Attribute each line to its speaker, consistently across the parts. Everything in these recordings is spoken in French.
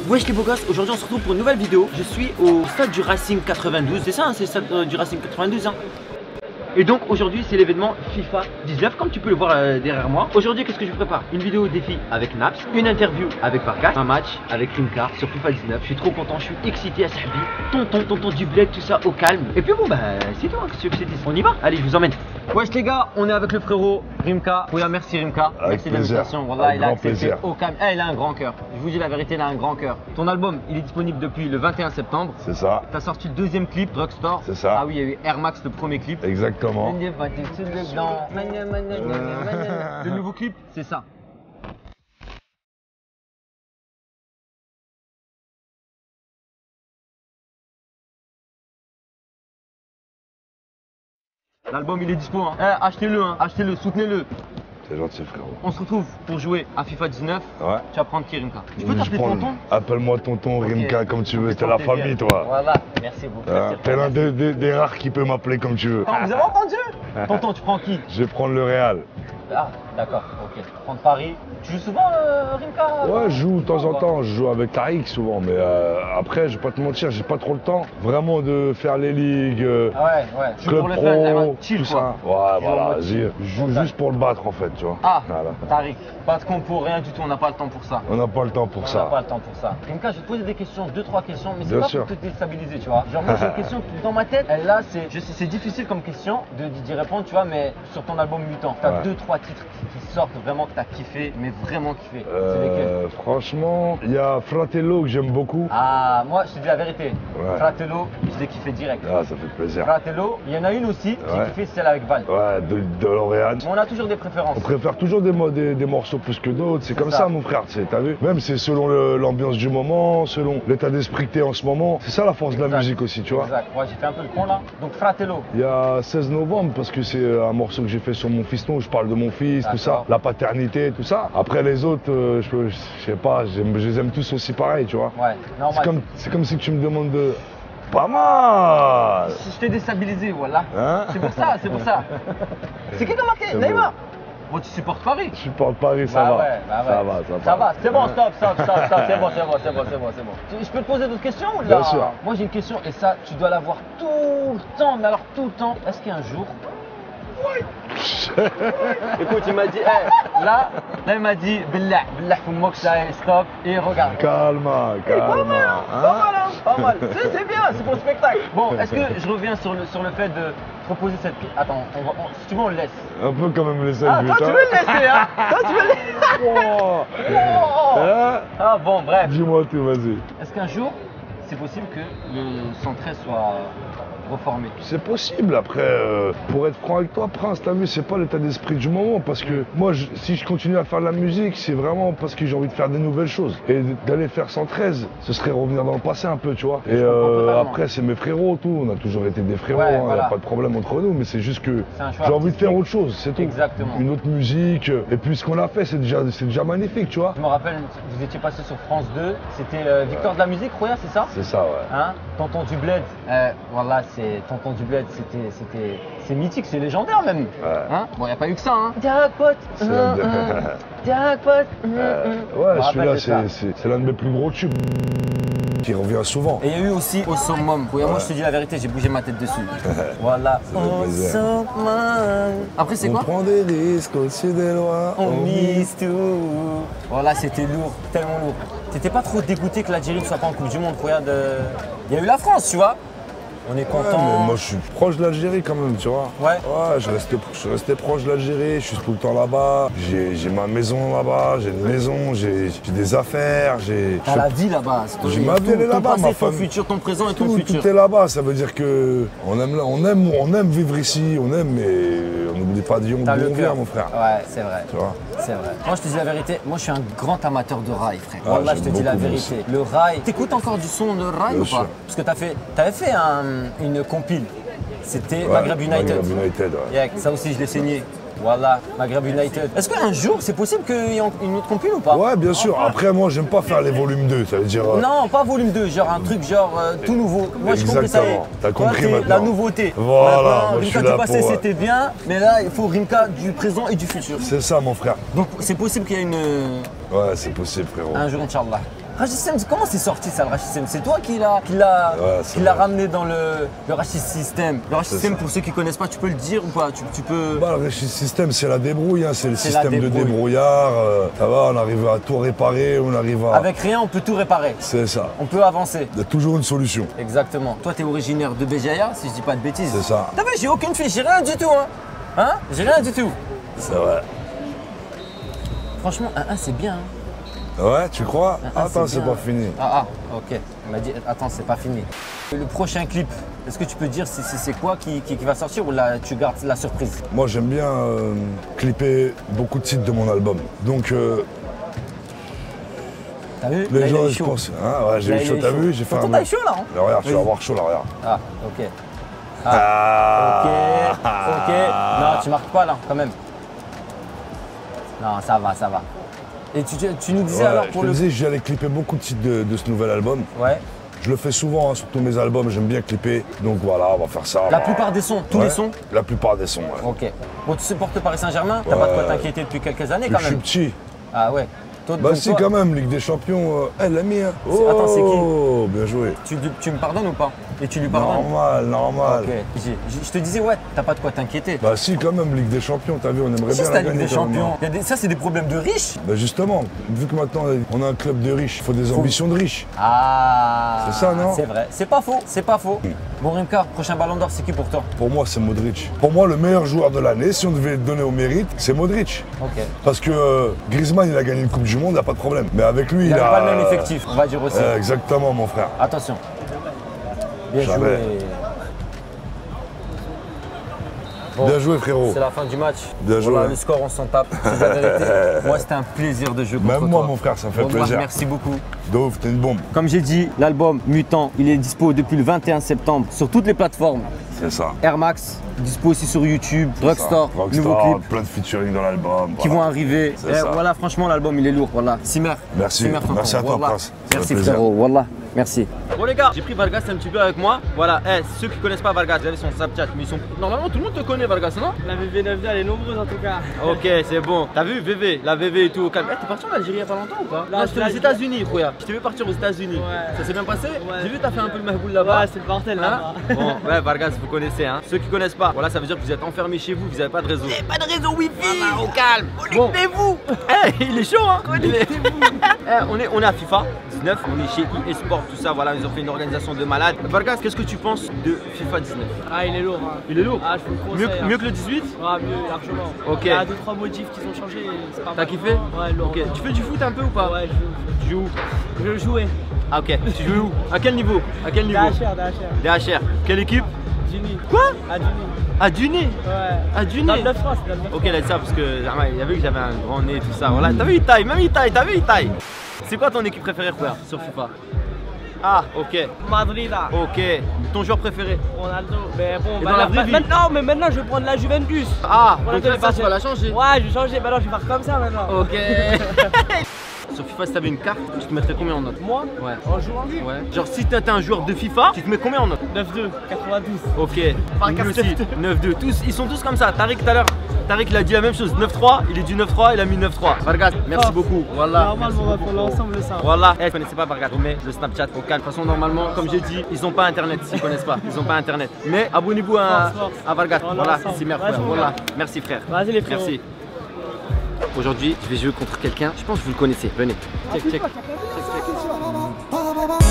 Speaker 1: Wesh les beaux gosses, aujourd'hui on se retrouve pour une nouvelle vidéo. Je suis au stade du Racing 92, c'est ça hein, c'est le stade du Racing 92 hein. Et donc aujourd'hui c'est l'événement FIFA 19 comme tu peux le voir derrière moi. Aujourd'hui qu'est-ce que je prépare? Une vidéo défi avec Naps, une interview avec Vargas, un match avec Rimka sur FIFA 19. Je suis trop content, je suis excité à Sahbi. Tonton du bled, tout ça au calme. Et puis bon bah c'est tout, hein, qu'est-ce que je te dis? On y va? Allez je vous emmène. Wesh les gars, on est avec le frérot Rimka. Oui, merci Rimka, merci de l'invitation. Voilà, il a accepté au calme. Eh, il a un grand cœur. Je vous dis la vérité, il a un grand cœur. Ton album, il est disponible depuis le 21 septembre.
Speaker 2: C'est ça.
Speaker 1: T'as sorti le deuxième clip, Drugstore.
Speaker 2: C'est ça.
Speaker 1: Ah oui, il y a eu Air Max, le premier clip.
Speaker 2: Exactement.
Speaker 1: Le nouveau clip, c'est ça. L'album il est dispo hein. Achetez-le hein, achetez-le, soutenez-le.
Speaker 2: C'est gentil frérot.
Speaker 1: On se retrouve pour jouer à FIFA 19.
Speaker 2: Ouais.
Speaker 1: Tu vas prendre qui Rimka? Je peux t'appeler tonton?
Speaker 2: Appelle-moi tonton, Rimka, comme tu veux, t'es la famille toi.
Speaker 1: Voilà, merci beaucoup.
Speaker 2: T'es l'un des rares qui peut m'appeler comme tu veux.
Speaker 1: Ah, vous avez entendu? Tonton, tu prends qui?
Speaker 2: Je vais prendre le Real.
Speaker 1: Ah, d'accord, ok. Prendre Paris. Tu joues souvent Rimka?
Speaker 2: Ouais, je joue de temps en temps, je joue avec Tariq souvent, mais après, je vais pas te mentir, j'ai pas trop le temps vraiment de faire les ligues,
Speaker 1: ouais, je
Speaker 2: club
Speaker 1: pour le
Speaker 2: pro,
Speaker 1: fun, chill,
Speaker 2: tout ça. Ouais, voilà, je joue juste pour le battre en fait, tu vois.
Speaker 1: Ah,
Speaker 2: voilà.
Speaker 1: Tariq, pas de compo, rien du tout, on n'a pas le temps pour ça.
Speaker 2: On n'a pas le temps pour ça.
Speaker 1: On n'a pas le temps pour ça. Rimka, je vais te poser des questions, 2-3 questions, mais c'est pas
Speaker 2: sûr.
Speaker 1: pour te déstabiliser, tu vois. Genre moi j'ai une question qui, dans ma tête, elle là, c'est difficile comme question d'y répondre, tu vois, mais sur ton album Mutant, tu as 2-3 titres qui sortent vraiment que tu as kiffé, mais vraiment kiffé. C'est lesquels?
Speaker 2: Franchement, il y a Fratello que j'aime beaucoup.
Speaker 1: Ah, moi je te dis la vérité.
Speaker 2: Ouais.
Speaker 1: Fratello, je l'ai kiffé direct.
Speaker 2: Ah, ça fait plaisir.
Speaker 1: Fratello, il y en a une aussi, j'ai kiffé celle avec Val.
Speaker 2: Ouais, de L'Oréal.
Speaker 1: Mais on a toujours des préférences.
Speaker 2: On préfère toujours des morceaux plus que d'autres, c'est comme ça mon frère, t'as vu? Même c'est selon l'ambiance du moment, selon l'état d'esprit que t'es en ce moment. C'est ça la force de la musique aussi, tu vois.
Speaker 1: Exact, ouais, j'ai fait un peu le con là. Donc Fratello.
Speaker 2: Il y a 16 novembre parce que c'est un morceau que j'ai fait sur mon fiston où je parle de mon fils, tout ça, la paternité, tout ça. Après les autres, je sais pas, je les aime tous aussi pareil, tu vois.
Speaker 1: Ouais, normal.
Speaker 2: C'est comme si tu me demandes de... Pas mal.
Speaker 1: Je t'ai déstabilisé, voilà.
Speaker 2: Hein?
Speaker 1: C'est pour ça, c'est pour ça. C'est qui qui a marqué? Neymar. Bon, tu supportes Paris?
Speaker 2: Je supporte Paris, ça va.
Speaker 1: Ouais, ça va. C'est bon, stop, c'est bon. Je peux te poser d'autres questions ou là?
Speaker 2: Bien sûr.
Speaker 1: Moi j'ai une question et ça, tu dois l'avoir tout le temps, mais alors tout le temps. Est-ce qu'il y a un jour... Écoute, il m'a dit, hey, là il m'a dit, billah, faut moi que ça stop et regarde.
Speaker 2: Calme.
Speaker 1: Pas mal. C'est bien, c'est pour le spectacle. Bon, est-ce que je reviens sur le fait de proposer cette... Attends, si tu veux on le laisse.
Speaker 2: Un peu quand même laisser
Speaker 1: le
Speaker 2: but.
Speaker 1: Toi tu veux le laisser, hein? Toi tu veux le laisser.
Speaker 2: Hein?
Speaker 1: Ah bon, bref.
Speaker 2: Dis-moi tout, vas-y.
Speaker 1: Est-ce qu'un jour, c'est possible que le 113 soit reformé?
Speaker 2: C'est possible, après, pour être franc avec toi, Prince, t'as vu, c'est pas l'état d'esprit du moment, parce que moi, si je continue à faire de la musique, c'est vraiment parce que j'ai envie de faire des nouvelles choses. Et d'aller faire 113, ce serait revenir dans le passé un peu, tu vois. Et après, c'est mes frérots, tout, on a toujours été des frérots,
Speaker 1: ouais,
Speaker 2: hein,
Speaker 1: voilà.
Speaker 2: y a pas de problème entre nous, mais c'est juste que j'ai envie de faire autre chose, c'est tout.
Speaker 1: Exactement.
Speaker 2: Une autre musique, et puis ce qu'on a fait, c'est déjà magnifique, tu vois.
Speaker 1: Je me rappelle, vous étiez passé sur France 2, c'était Victoire de la musique, Roya, c'est ça?
Speaker 2: C'est ça, ouais.
Speaker 1: Hein? Tonton du Bled, voilà, c'est Tonton du Bled, c'est mythique, c'est légendaire même.
Speaker 2: Ouais.
Speaker 1: Hein? Bon, il n'y a pas eu que ça, hein. Jackpot. Jackpot.
Speaker 2: Ouais, celui-là, c'est l'un de mes plus gros tubes qui revient souvent.
Speaker 1: Et il y a eu aussi Au Summum. Moi, je te dis la vérité, j'ai bougé ma tête dessus. Voilà. Au Summum. Après, c'est quoi?
Speaker 2: On prend des risques au-dessus des lois.
Speaker 1: On mise tout. Voilà, c'était lourd, tellement lourd. T'étais pas trop dégoûté que l'Algérie ne soit pas en Coupe du Monde? Regarde, il y a eu la France, tu vois. On est content.
Speaker 2: Ouais, mais moi je suis proche de l'Algérie quand même, tu vois.
Speaker 1: Ouais.
Speaker 2: Ouais, je suis resté proche de l'Algérie, je suis tout le temps là-bas. J'ai ma maison là-bas, j'ai une maison, j'ai des affaires,
Speaker 1: T'as la vie là-bas.
Speaker 2: J'ai ma vie, elle est là-bas, ma
Speaker 1: ton
Speaker 2: femme.
Speaker 1: futur, ton présent et ton futur.
Speaker 2: Tout est là-bas, ça veut dire que on aime vivre ici, on aime, mais on n'oublie pas d'y vient, mon frère.
Speaker 1: Ouais, c'est vrai.
Speaker 2: Tu vois.
Speaker 1: C'est vrai. Moi, je te dis la vérité, moi, je suis un grand amateur de rail, frère.
Speaker 2: Ah,
Speaker 1: Voilà, je te dis la
Speaker 2: beaucoup
Speaker 1: vérité. Le rail. T'écoutes encore du son de rail ou pas?
Speaker 2: sûr.
Speaker 1: Parce que t'avais fait une compile
Speaker 3: C'était
Speaker 2: Ouais,
Speaker 3: Maghreb United.
Speaker 2: Maghreb United, ouais.
Speaker 3: Yeah, ça aussi, je l'ai saigné. Voilà, Maghreb United. Est-ce qu'un jour, c'est possible qu'il y ait une autre compil ou pas?
Speaker 2: Ouais, bien sûr. Après, moi, j'aime pas faire les volumes 2. Ça veut dire.
Speaker 3: Non, pas volume 2, genre un truc genre tout nouveau. Moi, j'ai compris ça.
Speaker 2: Exactement. T'as compris
Speaker 3: c'est
Speaker 2: maintenant.
Speaker 3: la nouveauté.
Speaker 2: Voilà,
Speaker 3: Maintenant,
Speaker 2: moi, je suis
Speaker 3: Rimka
Speaker 2: là
Speaker 3: du passé,
Speaker 2: pour,
Speaker 3: c'était bien, mais là, il faut Rimka du présent et du futur.
Speaker 2: C'est ça, mon frère.
Speaker 3: Donc, c'est possible qu'il y ait
Speaker 2: Ouais, c'est possible, frérot.
Speaker 3: un jour, Inch'Allah. Rachisem, comment c'est sorti ça, le Rachisem? C'est toi qui l'a
Speaker 2: c'est vrai.
Speaker 3: ramené dans le Rachis System. Le Rachis System, pour ceux qui connaissent pas, tu peux le dire ou pas? Tu peux.
Speaker 2: Bah, le Rachis System, c'est la débrouille, hein. C'est le
Speaker 3: C'est la
Speaker 2: système de
Speaker 3: débrouille.
Speaker 2: débrouillard. Ça va, on arrive à tout réparer, on arrive à.
Speaker 3: Avec rien, on peut tout réparer.
Speaker 2: C'est ça.
Speaker 3: On peut avancer.
Speaker 2: Il y a toujours une solution.
Speaker 3: Exactement. Toi, t'es originaire de Béjaïa, si je dis pas de bêtises.
Speaker 2: C'est ça.
Speaker 3: T'as vu, j'ai aucune fiche, j'ai rien du tout, hein. Hein? J'ai rien du tout.
Speaker 2: C'est vrai.
Speaker 3: Franchement, 1-1, c'est bien. Hein.
Speaker 2: Ouais, tu crois?
Speaker 3: Ah,
Speaker 2: Attends,
Speaker 3: c'est
Speaker 2: c'est
Speaker 3: bien.
Speaker 2: pas fini.
Speaker 3: Ah, ok. On m'a dit, attends, c'est pas fini. Le prochain clip, est-ce que tu peux dire si c'est quoi qui va sortir ou là, tu gardes la surprise?
Speaker 2: Moi, j'aime bien clipper beaucoup de titres de mon album. Donc,
Speaker 3: T'as vu?
Speaker 2: les
Speaker 3: Là, il
Speaker 2: gens,
Speaker 3: a eu
Speaker 2: je
Speaker 3: chaud.
Speaker 2: pense. Hein, ouais, j'ai
Speaker 3: Là,
Speaker 2: eu
Speaker 3: il
Speaker 2: chaud,
Speaker 3: a eu
Speaker 2: t'as
Speaker 3: chaud.
Speaker 2: vu? J'ai fait
Speaker 3: Pourtant,
Speaker 2: un.
Speaker 3: t'as eu chaud là, hein?
Speaker 2: Là, regarde, tu vas
Speaker 3: Vas-y.
Speaker 2: voir chaud, là, regarde.
Speaker 3: Ah, ok. Ok. Non, tu marques pas là, quand même. Non, ça va, ça va. Et tu nous disais
Speaker 2: Ouais,
Speaker 3: alors
Speaker 2: je
Speaker 3: pour
Speaker 2: te
Speaker 3: le.
Speaker 2: disais, j'allais clipper beaucoup de titres de ce nouvel album.
Speaker 3: Ouais.
Speaker 2: Je le fais souvent, hein, sur tous mes albums, j'aime bien clipper. Donc voilà, on va faire ça.
Speaker 3: La plupart des sons, tous
Speaker 2: Ouais,
Speaker 3: les sons?
Speaker 2: La plupart des sons, ouais.
Speaker 3: Ok. Bon, tu supportes Paris Saint-Germain? T'as pas de quoi t'inquiéter depuis quelques années
Speaker 2: Depuis
Speaker 3: quand
Speaker 2: que je suis
Speaker 3: même?
Speaker 2: petit.
Speaker 3: Ah ouais. Toi,
Speaker 2: Bah
Speaker 3: donc
Speaker 2: si,
Speaker 3: toi,
Speaker 2: quand même, Ligue des Champions, elle l'a mis. Hein. Oh,
Speaker 3: Attends, c'est qui?
Speaker 2: Bien joué.
Speaker 3: tu me pardonnes ou pas? Et tu lui pardonnes?
Speaker 2: Normal, normal.
Speaker 3: Ok. Je te disais, ouais, t'as pas de quoi t'inquiéter.
Speaker 2: Bah si, quand même, Ligue des Champions, t'as vu, on aimerait
Speaker 3: Si
Speaker 2: bien
Speaker 3: c'est
Speaker 2: la
Speaker 3: la Ligue
Speaker 2: gagner
Speaker 3: des
Speaker 2: quand même,
Speaker 3: Champions.
Speaker 2: hein.
Speaker 3: Ça, c'est des problèmes de riches.
Speaker 2: Bah justement, vu que maintenant on a un club de riches, il faut des ambitions de riches.
Speaker 3: Ah.
Speaker 2: C'est ça, non?
Speaker 3: C'est vrai. C'est pas faux. C'est pas faux. Bon, Rimka, prochain ballon d'or, c'est qui pour toi?
Speaker 2: Pour moi, c'est Modric. Pour moi, le meilleur joueur de l'année, si on devait le donner au mérite, c'est Modric.
Speaker 3: Ok.
Speaker 2: Parce que Griezmann, il a gagné une Coupe du Monde, il n'y a pas de problème. Mais avec lui,
Speaker 3: Il
Speaker 2: il
Speaker 3: n'avait
Speaker 2: a.
Speaker 3: pas le même effectif, on va dire aussi.
Speaker 2: Exactement, mon frère.
Speaker 3: Attention. Bien
Speaker 2: Jamais.
Speaker 3: joué. Bon,
Speaker 2: Bien joué, frérot.
Speaker 3: c'est la fin du match.
Speaker 2: Bien joué.
Speaker 3: Voilà, le score, on s'en tape. C'est la vérité. Moi, c'était un plaisir de jouer contre toi.
Speaker 2: Même moi, mon frère, ça me fait
Speaker 3: Bon,
Speaker 2: plaisir.
Speaker 3: merci beaucoup.
Speaker 2: De ouf, t'es une bombe.
Speaker 3: Comme j'ai dit, l'album Mutant, il est dispo depuis le 21 septembre sur toutes les plateformes.
Speaker 2: C'est ça.
Speaker 3: Air Max, dispo aussi sur YouTube, Drugstore, nouveau
Speaker 2: Rockstar,
Speaker 3: clip
Speaker 2: plein de featuring dans l'album.
Speaker 3: qui vont arriver.
Speaker 2: C'est
Speaker 3: Et
Speaker 2: ça.
Speaker 3: voilà, franchement, l'album, il est lourd. Voilà. Simer.
Speaker 2: Merci.
Speaker 3: Simer, tonton.
Speaker 2: Merci à toi,
Speaker 3: Wallah.
Speaker 2: Prince. Ça fait
Speaker 3: Merci,
Speaker 2: plaisir.
Speaker 3: frérot. Wallah. Merci.
Speaker 1: Bon les gars, j'ai pris Vargas un petit peu avec moi. Voilà, ceux qui connaissent pas Vargas, vous avez son Snapchat, mais ils sont. Normalement tout le monde te connaît Vargas, non?
Speaker 4: La VV9 elle est nombreuse en tout cas.
Speaker 1: Ok, c'est bon. T'as vu VV, la VV et tout au calme. T'es parti en Algérie il y a pas longtemps ou pas?
Speaker 4: Là,
Speaker 1: Non, j'étais aux
Speaker 4: là,
Speaker 1: États-Unis, Khouya. Je t'ai vu partir aux États-Unis.
Speaker 4: Ouais.
Speaker 1: Ça s'est bien passé?
Speaker 4: Ouais.
Speaker 1: J'ai vu t'as fait un peu le mahboul là-bas.
Speaker 4: Ouais, c'est le bordel là-bas.
Speaker 1: Hein? Bon, ouais, Vargas, vous connaissez, hein. Ceux qui connaissent pas, voilà, ça veut dire que vous êtes enfermés chez vous, vous avez pas de réseau. Pas de réseau Wi-Fi. Au calme. Connectez-vous. Il est chaud, hein. On est à FIFA 19, on est chez eSport, tout ça. Voilà, ils ont fait une organisation de malade. Vargas, qu'est-ce que tu penses de FIFA 19?
Speaker 4: Ah, il est lourd. Hein.
Speaker 1: Il est lourd.
Speaker 4: Ah, je vous le conseille.
Speaker 1: Mieux que le 18?
Speaker 4: Ouais, mieux, largement.
Speaker 1: Ok.
Speaker 4: Il y a 2-3 modifs qui ont changé. C'est pas
Speaker 1: T'as
Speaker 4: mal.
Speaker 1: kiffé?
Speaker 4: Ouais, lourd.
Speaker 1: Ok. Tu fais du foot un peu ou pas?
Speaker 4: Ouais,
Speaker 1: Tu joues où?
Speaker 4: je jouais.
Speaker 1: Ah ok. Tu joues où? À quel niveau? À quel niveau?
Speaker 4: DHR.
Speaker 1: DHR. Quelle équipe?
Speaker 4: Duni.
Speaker 1: Quoi?
Speaker 4: À Duni.
Speaker 1: À Duné?
Speaker 4: Ouais.
Speaker 1: À Duné?
Speaker 4: Dans le 9 France, dans le 9
Speaker 1: Ok, là, ça parce que Zama, il a vu que j'avais un grand nez, tout ça. Voilà, t'as vu, il taille, même il taille, t'as vu, il taille. C'est quoi ton équipe préférée, frère, sur FIFA? Ah, ok,
Speaker 4: Madrid là.
Speaker 1: ok. Ton joueur préféré?
Speaker 4: Ronaldo. Mais bon,
Speaker 1: Et dans la vraie vie?
Speaker 4: maintenant je vais prendre la Juventus.
Speaker 1: Ah,
Speaker 4: Ronaldo,
Speaker 1: donc là,
Speaker 4: il est
Speaker 1: ça, tu
Speaker 4: parti.
Speaker 1: vas la changer.
Speaker 4: Ouais, je vais changer. Maintenant, je vais faire comme ça maintenant.
Speaker 1: Ok. Sur FIFA, si t'avais une carte, tu te mettrais combien en note?
Speaker 4: Moi,
Speaker 1: Ouais.
Speaker 4: en jouant,
Speaker 1: Ouais. Genre, si t'étais un joueur de FIFA, tu te mets combien en note?
Speaker 4: 9-2, 92.
Speaker 1: Ok,
Speaker 4: Vargas,
Speaker 1: nous aussi, 9-2, tous, ils sont tous comme ça. Tariq tout à l'heure, Tariq il a dit la même chose, 9-3, il est du 9-3, il a mis 9-3. Vargas, merci
Speaker 4: Oh.
Speaker 1: beaucoup. Voilà.
Speaker 4: Normalement, on va prendre l'ensemble ça.
Speaker 1: Voilà. Vous connaissez pas Vargas, on met le Snapchat au calme. De toute façon, normalement, comme j'ai dit, ils ont pas internet s'ils connaissent pas. Ils ont pas internet. Mais abonnez-vous
Speaker 4: Force.
Speaker 1: à Vargas.
Speaker 4: On est
Speaker 1: Voilà,
Speaker 4: ensemble.
Speaker 1: c'est frère.
Speaker 4: Vas-y, mon
Speaker 1: Voilà.
Speaker 4: gars.
Speaker 1: Merci frère.
Speaker 4: Vas-y, les frérots.
Speaker 1: Merci. Aujourd'hui, je vais jouer contre quelqu'un. Je pense que vous le connaissez. Venez. Check, check.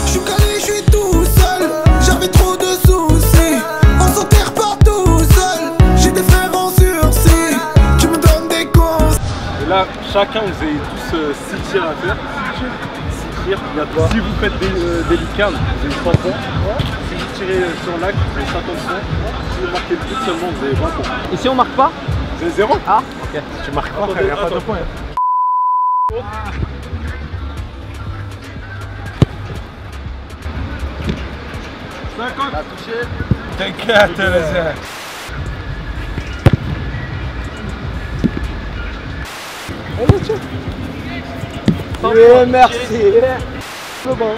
Speaker 5: Je suis calé, je suis tout seul. J'avais trop de soucis. On s'enterre pas tout seul. J'ai des frères en sursis. Tu me donnes des causes.
Speaker 6: Et là, chacun, vous avez tous 6 tirs à faire. 6 tirs, il y a quoi? Si vous faites des licanes, vous avez 100 points. Si vous tirez sur l'axe, vous avez 50 points. Si vous marquez le but seulement, vous avez 20 points.
Speaker 1: Et si on marque pas?
Speaker 6: Vous avez 0.
Speaker 1: Ah, ok.
Speaker 6: Tu marques pas, il n'y a pas de points.
Speaker 1: On a touché.
Speaker 2: T'inquiète, les gars.
Speaker 1: Oui, merci.
Speaker 4: C'est bon.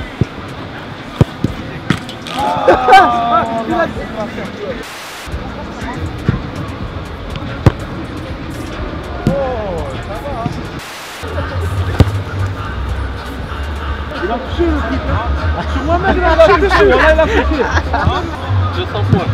Speaker 6: Il a touché le truc. Sur moi-même, il a touché dessus. Voilà, il a touché. 200 points.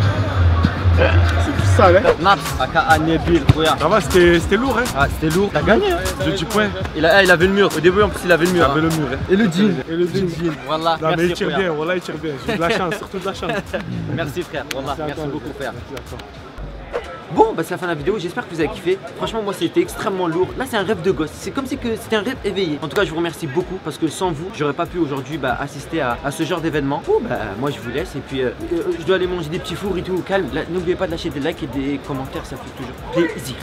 Speaker 6: C'est tout ça, hein.
Speaker 1: Naps, aka Nebil, regarde.
Speaker 6: Ça va, c'était lourd, hein.
Speaker 1: Ah, c'était lourd. T'as gagné, hein.
Speaker 6: J'ai 10 points.
Speaker 1: Il avait le mur. Au début, en plus, il avait le
Speaker 6: Il
Speaker 1: mur.
Speaker 6: avait le mur, hein.
Speaker 1: Et le jean.
Speaker 6: Et le jean.
Speaker 1: Voilà.
Speaker 6: Non, mais il
Speaker 1: merci,
Speaker 6: tire
Speaker 1: frère.
Speaker 6: bien, voilà, il tire bien. J'ai de la chance, surtout de la chance.
Speaker 1: Merci, frère. Voilà. Merci beaucoup, frère.
Speaker 6: Merci à toi.
Speaker 1: Bon, bah c'est la fin de la vidéo, j'espère que vous avez kiffé. Franchement, moi c'était extrêmement lourd. Là, c'est un rêve de gosse. C'est comme si c'était un rêve éveillé. En tout cas, je vous remercie beaucoup parce que sans vous, j'aurais pas pu aujourd'hui assister à ce genre d'événement. Bon, bah moi je vous laisse et puis je dois aller manger des petits fours et tout. Calme. N'oubliez pas de lâcher des likes et des commentaires, ça fait toujours plaisir.